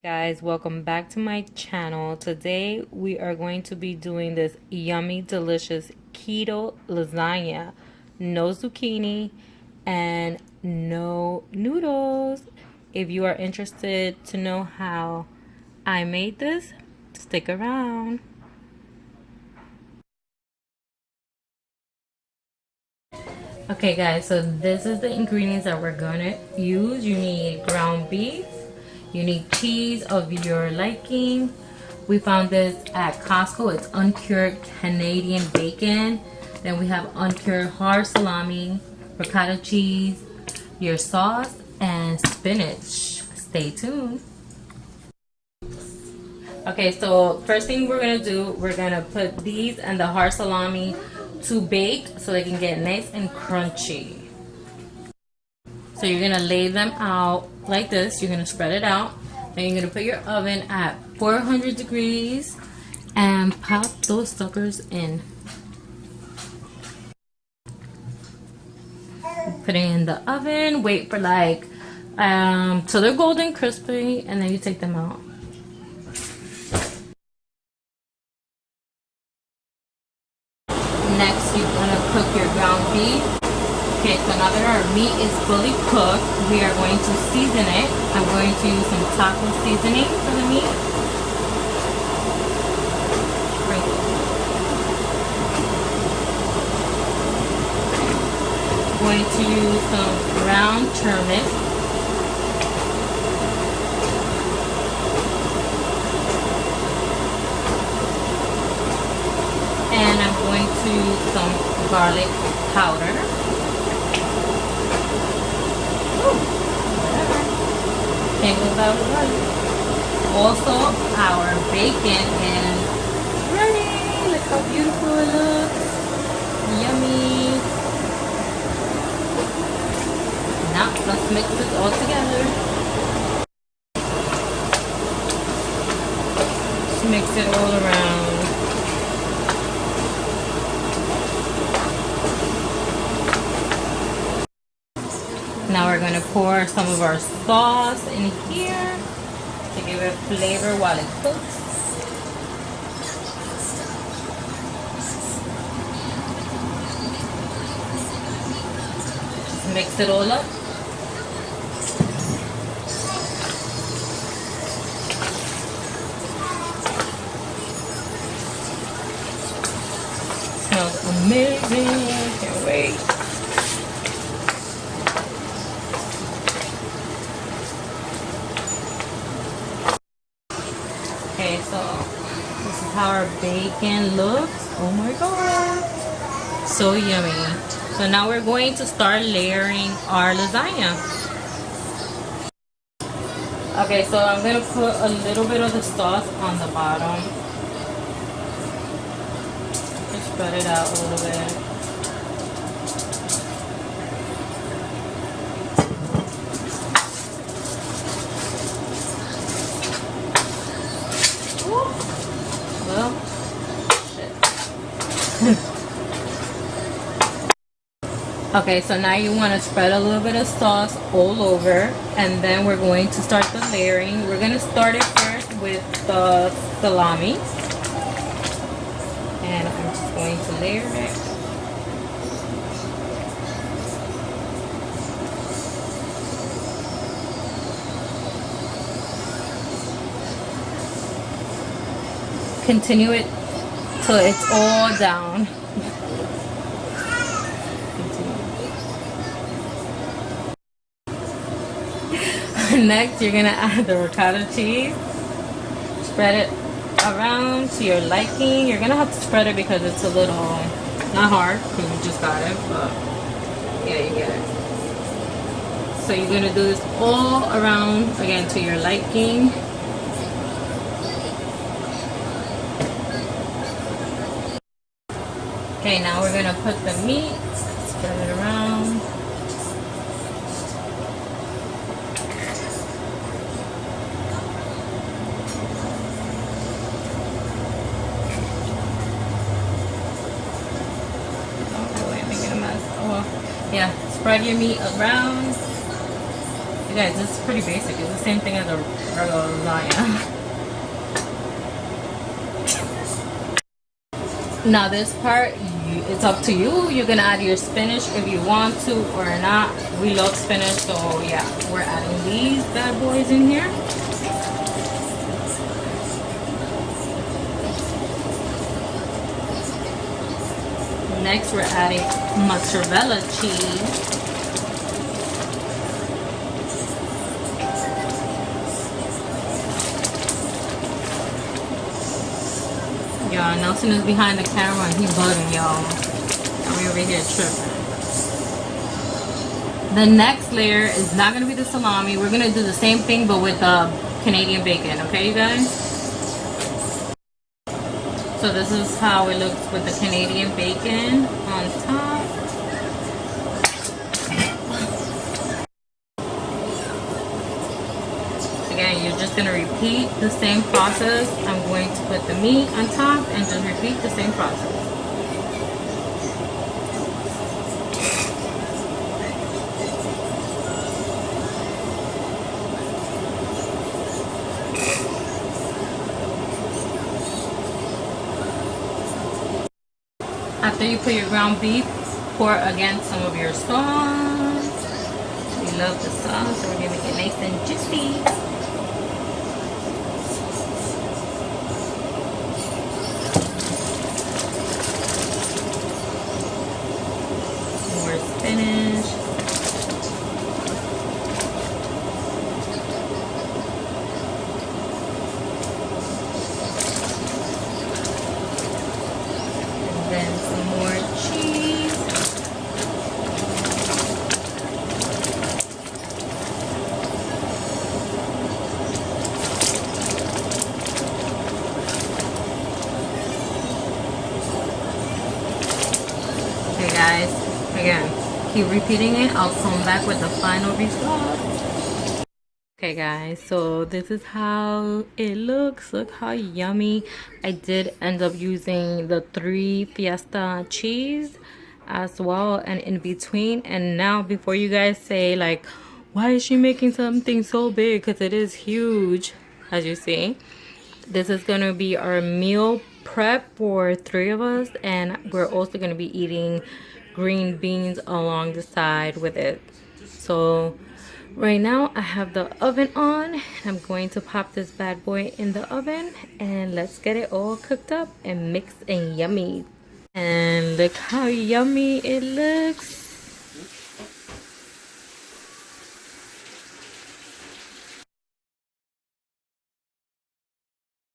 Guys, welcome back to my channel. Today we are going to be doing this yummy delicious keto lasagna. No zucchini and no noodles. If you are interested to know how I made this, stick around. Okay guys, so this is the ingredients that we're gonna use. You need ground beef, you need cheese of your liking. We found this at Costco. It's uncured Canadian bacon. Then we have uncured hard salami, ricotta cheese, your sauce, and spinach. Stay tuned. Okay, so first thing we're gonna do, we're gonna put these and the hard salami to bake so they can get nice and crunchy. So you're gonna lay them out like this. You're gonna spread it out. Then you're gonna put your oven at 400 degrees and pop those suckers in. Put it in the oven. Wait for like so they're golden crispy, and then you take them out. Next, you're gonna cook your ground beef. Okay, so now that our meat is fully cooked, we are going to season it. I'm going to use some taco seasoning for the meat. Sprinkle. I'm going to use some ground turmeric. And I'm going to use some garlic powder. Can't go without garlic. Also, our bacon is ready. Look how beautiful it looks. Yummy. Now let's mix this all together. Just mix it all around. Now we're going to pour some of our sauce in here to give it flavor while it cooks. Just mix it all up. Smells amazing. I can't wait. Okay, so this is how our bacon looks. Oh my god, so yummy. So now we're going to start layering our lasagna. Okay, so I'm gonna put a little bit of the sauce on the bottom. Just spread it out a little bit. Well, okay, so now you want to spread a little bit of sauce all over, and then we're going to start the layering. We're going to start it first with the salami, and I'm just going to layer it. Continue it till it's all down. Next, you're gonna add the ricotta cheese. Spread it around to your liking. You're gonna have to spread it because it's a little not hard because we just got it, but yeah, you get it. So you're gonna do this all around again to your liking. Okay, now we're gonna put the meat, spread it around. Oh, wait, making a mess. Oh, yeah, spread your meat around. guys, this is pretty basic. It's the same thing as a regular lasagna. Now this part, it's up to you. You're gonna add your spinach if you want to or not. We love spinach, so yeah, we're adding these bad boys in here. Next, we're adding mozzarella cheese. Y'all, Nelson is behind the camera and he's bugging y'all. And we over here tripping. The next layer is not going to be the salami. We're going to do the same thing but with Canadian bacon. Okay, you guys? So this is how it looks with the Canadian bacon on top. Again, you're just going to repeat the same process. I'm going to put the meat on top and just repeat the same process. After you put your ground beef, pour again some of your sauce. We love the sauce, so we're going to make it nice and juicy. Spinach. And then some more cheese. Okay guys, again. Keep repeating it. I'll come back with the final result. Okay guys, so this is how it looks. Look how yummy. I did end up using the 3 Fiesta cheese as well and in between. And now before you guys say like, why is she making something so big? Because it is huge, as you see. This is gonna be our meal prep for 3 of us, and we're also gonna be eating green beans along the side with it. So right now I have the oven on. I'm going to pop this bad boy in the oven and let's get it all cooked up and mixed and yummy. And look how yummy it looks.